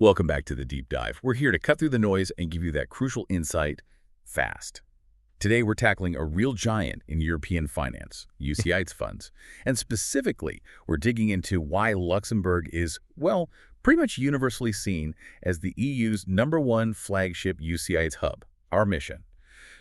Welcome back to the Deep Dive. We're here to cut through the noise and give you that crucial insight fast. Today, we're tackling a real giant in European finance, UCITS funds. And specifically, we're digging into why Luxembourg is, well, pretty much universally seen as the EU's #1 flagship UCITS hub. Our mission: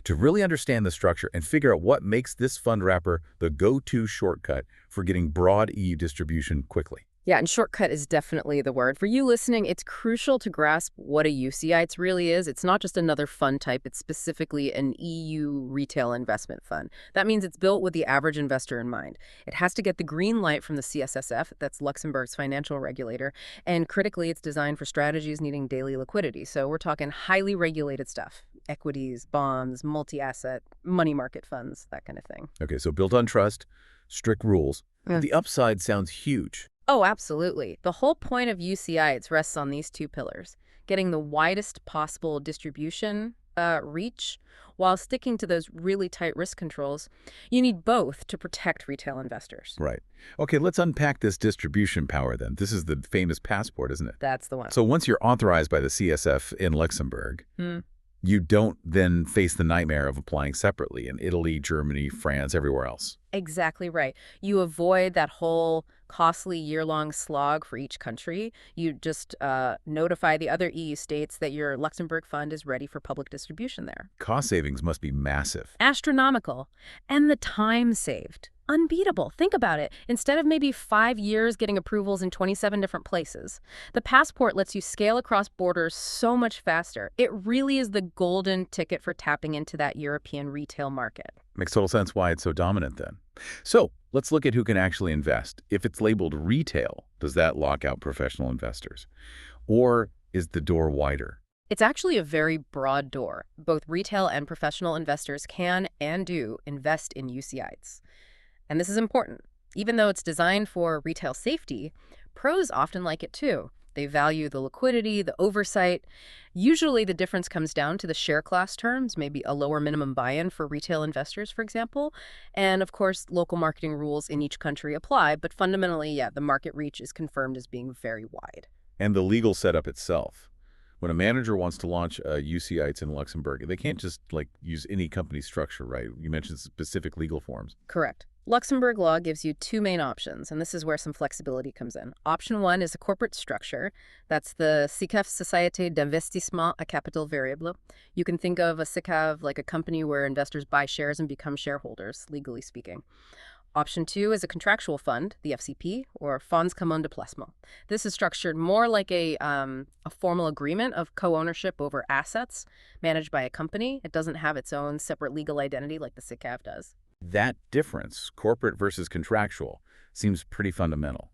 to really understand the structure and figure out what makes this fund wrapper the go-to shortcut for getting broad EU distribution quickly. Yeah, and shortcut is definitely the word. For you listening, it's crucial to grasp what a UCITS really is. It's not just another fund type. It's specifically an EU retail investment fund. That means it's built with the average investor in mind. It has to get the green light from the CSSF, that's Luxembourg's financial regulator, and critically, it's designed for strategies needing daily liquidity. So we're talking highly regulated stuff: equities, bonds, multi-asset, money market funds, that kind of thing. Okay, so built on trust, strict rules. The upside sounds huge. Oh, absolutely. The whole point of UCITS rests on these two pillars: getting the widest possible distribution reach while sticking to those really tight risk controls. You need both to protect retail investors. Right. Okay, let's unpack this distribution power then. This is the famous passport, isn't it? That's the one. So once you're authorized by the CSF in Luxembourg, you don't then face the nightmare of applying separately in Italy, Germany, France, everywhere else. Exactly right. You avoid that whole costly year-long slog for each country. You just notify the other EU states that your Luxembourg fund is ready for public distribution there. Cost savings must be massive. Astronomical. And the time saved: unbeatable. Think about it. Instead of maybe 5 years getting approvals in 27 different places, the passport lets you scale across borders so much faster. It really is the golden ticket for tapping into that European retail market. Makes total sense why it's so dominant then. So let's look at who can actually invest. If it's labeled retail, does that lock out professional investors? Or is the door wider? It's actually a very broad door. Both retail and professional investors can and do invest in UCITS. And this is important. Even though it's designed for retail safety, pros often like it too. They value the liquidity, the oversight. Usually the difference comes down to the share class terms, maybe a lower minimum buy-in for retail investors, for example. And of course, local marketing rules in each country apply. But fundamentally, yeah, the market reach is confirmed as being very wide. And the legal setup itself. When a manager wants to launch a UCITS in Luxembourg, they can't just use any company structure, right? You mentioned specific legal forms. Correct. Luxembourg law gives you two main options, and this is where some flexibility comes in. Option one is a corporate structure. That's the SICAF, Société d'Investissement à Capital Variable. You can think of a SICAV like a company where investors buy shares and become shareholders, legally speaking. Option two is a contractual fund, the FCP, or Fonds Commun de Placement. This is structured more like a formal agreement of co-ownership over assets managed by a company. It doesn't have its own separate legal identity like the SICAV does. That difference, corporate versus contractual, seems pretty fundamental.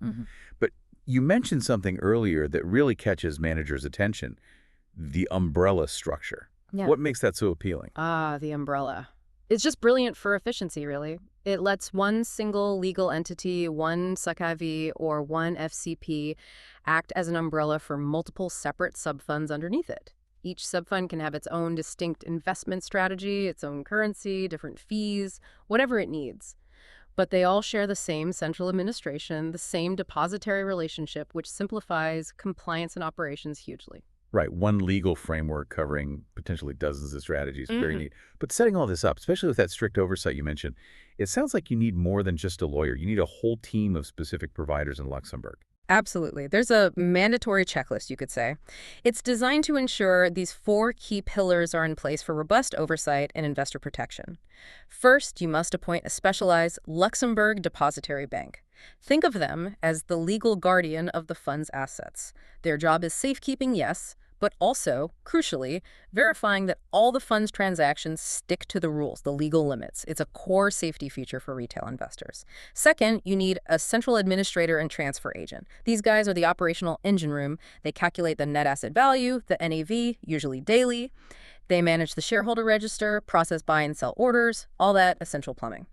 But you mentioned something earlier that really catches managers' attention: the umbrella structure. Yeah. What makes that so appealing? The umbrella. It's just brilliant for efficiency, really. It lets one single legal entity, one SICAV or one FCP, act as an umbrella for multiple separate subfunds underneath it. Each subfund can have its own distinct investment strategy, its own currency, different fees, whatever it needs. But they all share the same central administration, the same depository relationship, which simplifies compliance and operations hugely. Right, one legal framework covering potentially dozens of strategies, very neat. But setting all this up, especially with that strict oversight you mentioned, it sounds like you need more than just a lawyer. You need a whole team of specific providers in Luxembourg. Absolutely. There's a mandatory checklist, you could say. It's designed to ensure these 4 key pillars are in place for robust oversight and investor protection. First, you must appoint a specialized Luxembourg depository bank. Think of them as the legal guardian of the fund's assets. Their job is safekeeping, yes, but also, crucially, verifying that all the fund's transactions stick to the rules, the legal limits. It's a core safety feature for retail investors. Second, you need a central administrator and transfer agent. These guys are the operational engine room. They calculate the net asset value, the NAV, usually daily. They manage the shareholder register, process buy and sell orders, all that essential plumbing.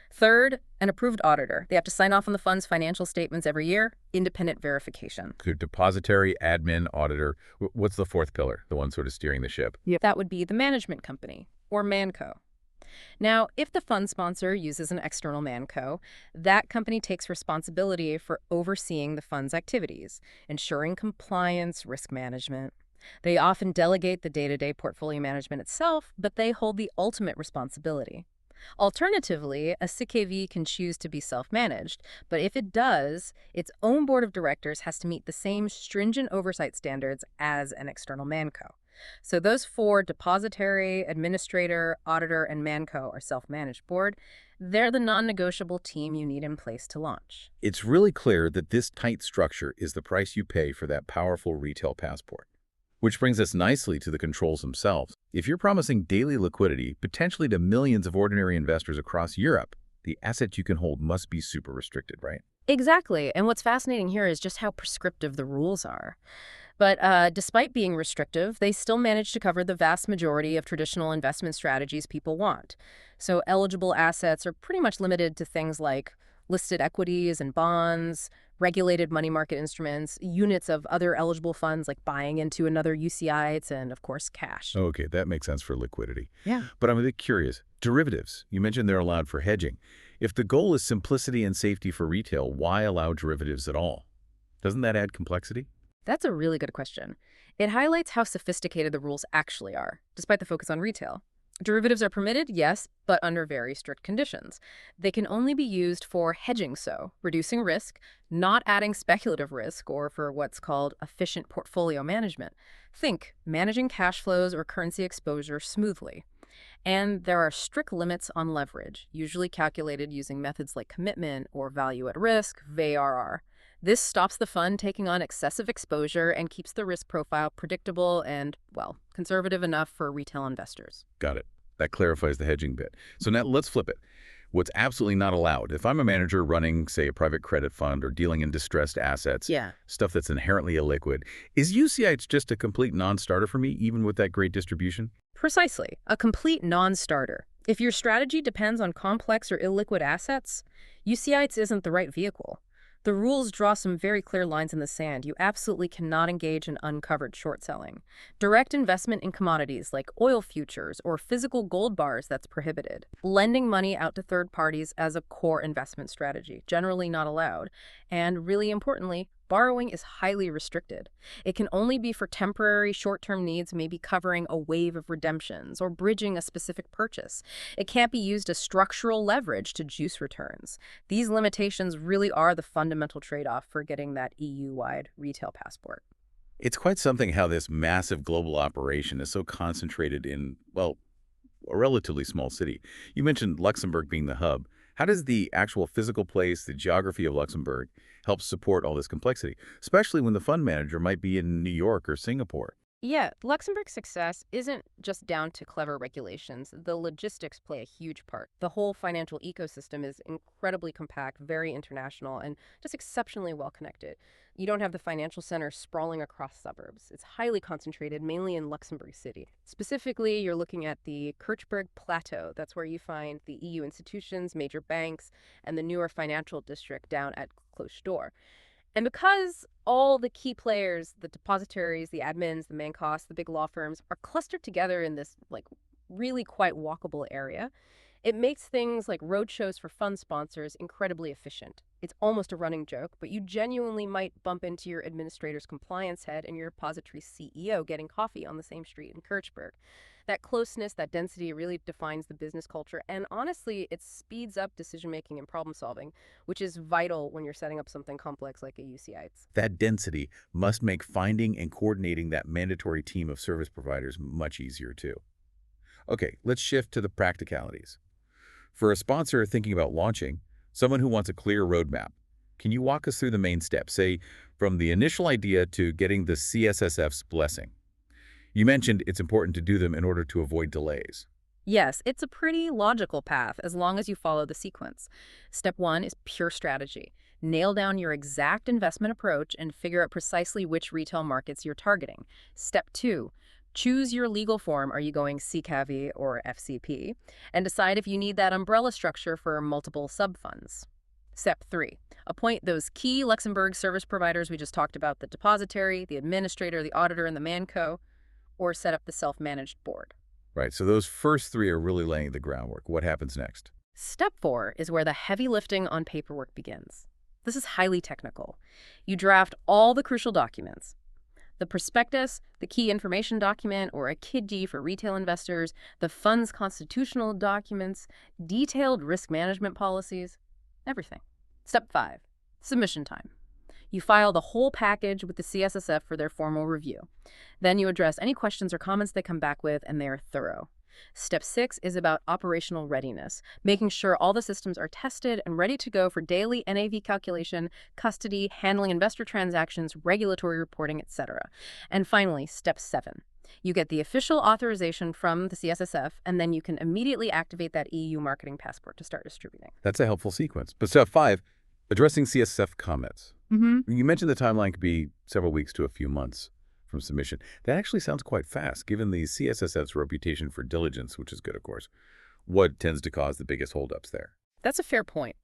Third, an approved auditor. They have to sign off on the fund's financial statements every year. Independent verification. So depository, admin, auditor. What's the fourth pillar, the one sort of steering the ship? That would be the management company, or ManCo. Now, if the fund sponsor uses an external manco, that company takes responsibility for overseeing the fund's activities, ensuring compliance, risk management. They often delegate the day-to-day portfolio management itself, but they hold the ultimate responsibility. Alternatively, a SICAV can choose to be self-managed, but if it does, its own board of directors has to meet the same stringent oversight standards as an external manco. So those four, depositary, administrator, auditor, and manco, are self-managed board. They're the non-negotiable team you need in place to launch. It's really clear that this tight structure is the price you pay for that powerful retail passport. Which brings us nicely to the controls themselves. If you're promising daily liquidity, potentially to millions of ordinary investors across Europe, the assets you can hold must be super restricted, right? Exactly. And what's fascinating here is just how prescriptive the rules are. But despite being restrictive, they still manage to cover the vast majority of traditional investment strategies people want. So eligible assets are pretty much limited to things like listed equities and bonds, regulated money market instruments, units of other eligible funds like buying into another UCITS, and of course, cash. Okay, that makes sense for liquidity. Yeah. But I'm a bit curious. Derivatives, you mentioned they're allowed for hedging. If the goal is simplicity and safety for retail, why allow derivatives at all? Doesn't that add complexity? That's a really good question. It highlights how sophisticated the rules actually are, despite the focus on retail. Derivatives are permitted, yes, but under very strict conditions. They can only be used for hedging, so reducing risk, not adding speculative risk, or for what's called efficient portfolio management. Think managing cash flows or currency exposure smoothly. And there are strict limits on leverage, usually calculated using methods like commitment or value at risk, VARR. This stops the fund taking on excessive exposure and keeps the risk profile predictable and, well, conservative enough for retail investors. Got it. That clarifies the hedging bit. So now let's flip it. What's absolutely not allowed? If I'm a manager running, say, a private credit fund or dealing in distressed assets, stuff that's inherently illiquid, is UCITS just a complete non-starter for me, even with that great distribution? Precisely. A complete non-starter. If your strategy depends on complex or illiquid assets, UCITS isn't the right vehicle. The rules draw some very clear lines in the sand. You absolutely cannot engage in uncovered short selling. Direct investment in commodities like oil futures or physical gold bars, that's prohibited. Lending money out to third parties as a core investment strategy, generally not allowed. And really importantly, borrowing is highly restricted. It can only be for temporary short-term needs, maybe covering a wave of redemptions or bridging a specific purchase. It can't be used as structural leverage to juice returns. These limitations really are the fundamental trade-off for getting that EU-wide retail passport. It's quite something how this massive global operation is so concentrated in, well, a relatively small city. You mentioned Luxembourg being the hub. How does the actual physical place, the geography of Luxembourg, help support all this complexity, especially when the fund manager might be in New York or Singapore? Yeah, Luxembourg's success isn't just down to clever regulations. The logistics play a huge part. The whole financial ecosystem is incredibly compact, very international, and just exceptionally well connected. You don't have the financial center sprawling across suburbs. It's highly concentrated, mainly in Luxembourg City. Specifically, you're looking at the Kirchberg Plateau. That's where you find the EU institutions, major banks, and the newer financial district down at Cloche d'Or. And because all the key players, the depositories, the admins, the mancos, the big law firms, are clustered together in this really quite walkable area, it makes things like roadshows for fund sponsors incredibly efficient. It's almost a running joke, but you genuinely might bump into your administrator's compliance head and your depository CEO getting coffee on the same street in Kirchberg. That closeness, that density really defines the business culture, and honestly, it speeds up decision-making and problem-solving, which is vital when you're setting up something complex like a UCITS. That density must make finding and coordinating that mandatory team of service providers much easier, too. Okay, let's shift to the practicalities. For a sponsor thinking about launching, someone who wants a clear roadmap, can you walk us through the main steps, say, from the initial idea to getting the CSSF's blessing? You mentioned it's important to do them in order to avoid delays. Yes, it's a pretty logical path as long as you follow the sequence. Step 1 is pure strategy. Nail down your exact investment approach and figure out precisely which retail markets you're targeting. Step 2, choose your legal form. Are you going SICAV or FCP? And decide if you need that umbrella structure for multiple sub-funds. Step 3, appoint those key Luxembourg service providers we just talked about, the depositary, the administrator, the auditor, and the manco, or set up the self-managed board. Right, so those first three are really laying the groundwork. What happens next? Step 4 is where the heavy lifting on paperwork begins. This is highly technical. You draft all the crucial documents. The prospectus, the key information document, or a KID for retail investors, the fund's constitutional documents, detailed risk management policies, everything. Step 5, submission time. You file the whole package with the CSSF for their formal review. Then you address any questions or comments they come back with, and they are thorough. Step 6 is about operational readiness, making sure all the systems are tested and ready to go for daily NAV calculation, custody, handling investor transactions, regulatory reporting, etc. And finally, Step 7. You get the official authorization from the CSSF, and then you can immediately activate that EU marketing passport to start distributing. That's a helpful sequence. But step 5, addressing CSSF comments. You mentioned the timeline could be several weeks to a few months from submission. That actually sounds quite fast, given the CSSF's reputation for diligence, which is good, of course. What tends to cause the biggest holdups there? That's a fair point.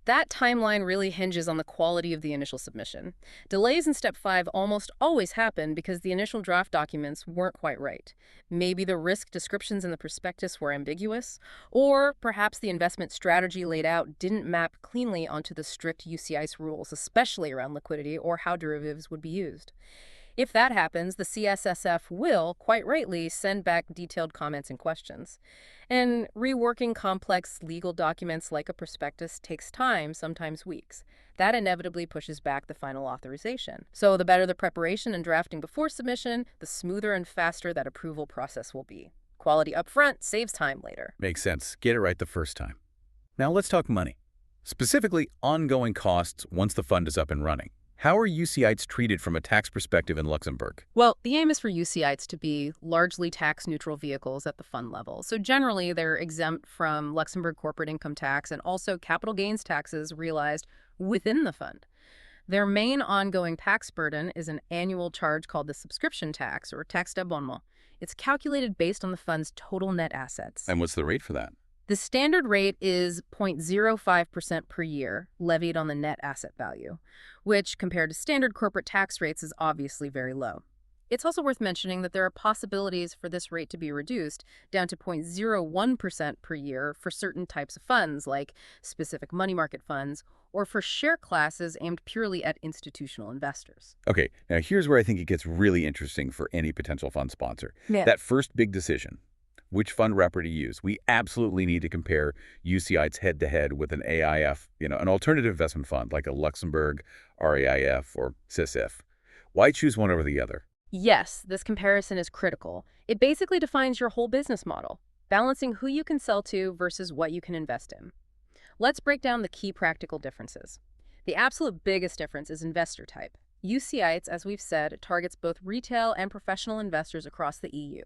That timeline really hinges on the quality of the initial submission. Delays in Step 5 almost always happen because the initial draft documents weren't quite right. Maybe the risk descriptions in the prospectus were ambiguous, or perhaps the investment strategy laid out didn't map cleanly onto the strict UCITS rules, especially around liquidity or how derivatives would be used. If that happens, the CSSF will, quite rightly, send back detailed comments and questions. And reworking complex legal documents like a prospectus takes time, sometimes weeks. That inevitably pushes back the final authorization. So the better the preparation and drafting before submission, the smoother and faster that approval process will be. Quality up front saves time later. Makes sense. Get it right the first time. Now let's talk money. Specifically, ongoing costs once the fund is up and running. How are UCITS treated from a tax perspective in Luxembourg? Well, the aim is for UCITS to be largely tax-neutral vehicles at the fund level. So generally, they're exempt from Luxembourg corporate income tax and also capital gains taxes realized within the fund. Their main ongoing tax burden is an annual charge called the subscription tax, or taxe d'abonnement. It's calculated based on the fund's total net assets. And what's the rate for that? The standard rate is 0.05% per year, levied on the net asset value, which, compared to standard corporate tax rates, is obviously very low. It's also worth mentioning that there are possibilities for this rate to be reduced down to 0.01% per year for certain types of funds, like specific money market funds, or for share classes aimed purely at institutional investors. Okay, now here's where I think it gets really interesting for any potential fund sponsor. Yeah. That first big decision. Which fund wrapper to use? We absolutely need to compare UCITS head-to-head with an AIF, an alternative investment fund like a Luxembourg RAIF or SICAV. Why choose one over the other? Yes, this comparison is critical. It basically defines your whole business model, balancing who you can sell to versus what you can invest in. Let's break down the key practical differences. The absolute biggest difference is investor type. UCITS, as we've said, targets both retail and professional investors across the EU.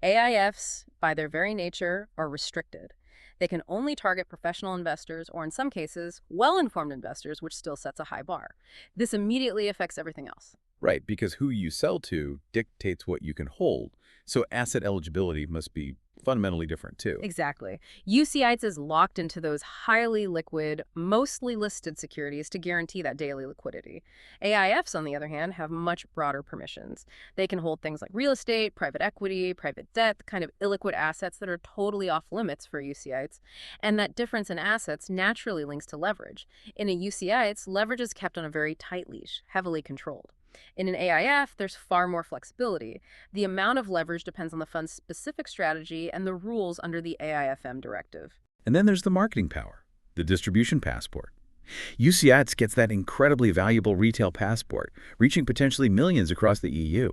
AIFs, by their very nature, are restricted. They can only target professional investors or, in some cases, well-informed investors, which still sets a high bar. This immediately affects everything else. Right, because who you sell to dictates what you can hold. So asset eligibility must be fundamentally different too. Exactly. UCITS is locked into those highly liquid, mostly listed securities to guarantee that daily liquidity. AIFs, on the other hand, have much broader permissions. They can hold things like real estate, private equity, private debt, the kind of illiquid assets that are totally off limits for UCITS. And that difference in assets naturally links to leverage. In a UCITS, leverage is kept on a very tight leash, heavily controlled. In an AIF, there's far more flexibility. The amount of leverage depends on the fund's specific strategy and the rules under the AIFM directive. And then there's the marketing power, the distribution passport. UCITS gets that incredibly valuable retail passport, reaching potentially millions across the EU.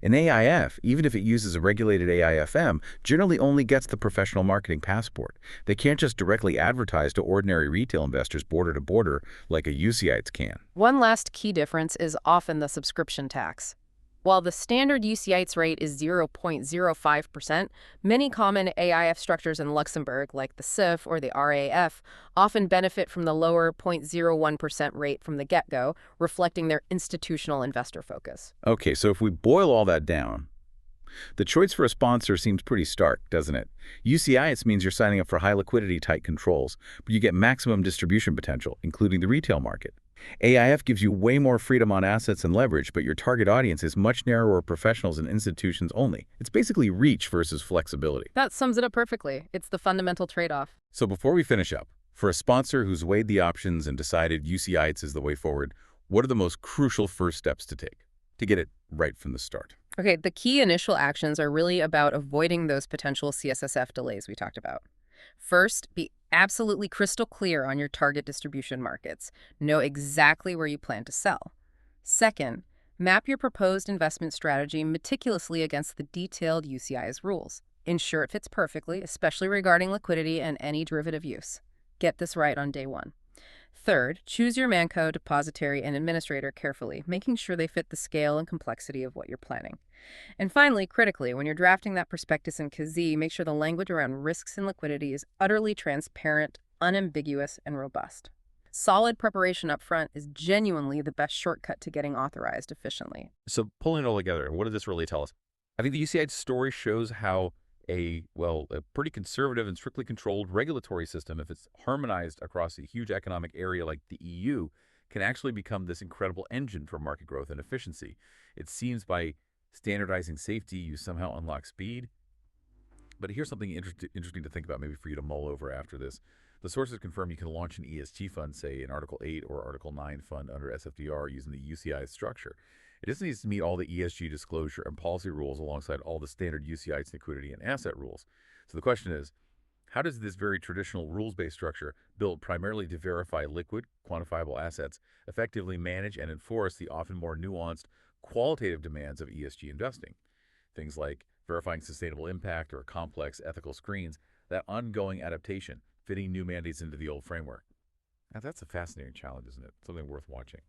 An AIF, even if it uses a regulated AIFM, generally only gets the professional marketing passport. They can't just directly advertise to ordinary retail investors border to border like a UCITS can. One last key difference is often the subscription tax. While the standard UCITS rate is 0.05%, many common AIF structures in Luxembourg, like the SIF or the RAF, often benefit from the lower 0.01% rate from the get-go, reflecting their institutional investor focus. Okay, so if we boil all that down, the choice for a sponsor seems pretty stark, doesn't it? UCITS means you're signing up for high liquidity, tight controls, but you get maximum distribution potential, including the retail market. AIF gives you way more freedom on assets and leverage, but your target audience is much narrower professionals and institutions only. It's basically reach versus flexibility. That sums it up perfectly. It's the fundamental trade-off. So before we finish up, for a sponsor who's weighed the options and decided UCITS is the way forward, what are the most crucial first steps to take to get it right from the start? Okay, the key initial actions are really about avoiding those potential CSSF delays we talked about. First, be absolutely crystal clear on your target distribution markets. Know exactly where you plan to sell. Second, map your proposed investment strategy meticulously against the detailed UCIS rules. Ensure it fits perfectly, especially regarding liquidity and any derivative use. Get this right on day one. Third, choose your manco, depository, and administrator carefully, making sure they fit the scale and complexity of what you're planning. And finally, critically, when you're drafting that prospectus in KZ, make sure the language around risks and liquidity is utterly transparent, unambiguous, and robust. Solid preparation up front is genuinely the best shortcut to getting authorized efficiently. So pulling it all together, what does this really tell us? I think the UCITS story shows how a pretty conservative and strictly controlled regulatory system, if it's harmonized across a huge economic area like the EU, can actually become this incredible engine for market growth and efficiency. It seems by standardizing safety, you somehow unlock speed. But here's something interesting to think about, maybe for you to mull over after this. The sources confirm you can launch an ESG fund, say an Article 8 or Article 9 fund under SFDR using the UCITS structure. It just needs to meet all the ESG disclosure and policy rules alongside all the standard UCITS liquidity and asset rules. So the question is, how does this very traditional rules-based structure, built primarily to verify liquid, quantifiable assets, effectively manage and enforce the often more nuanced, qualitative demands of ESG investing? Things like verifying sustainable impact or complex ethical screens, that ongoing adaptation, fitting new mandates into the old framework. Now, that's a fascinating challenge, isn't it? Something worth watching.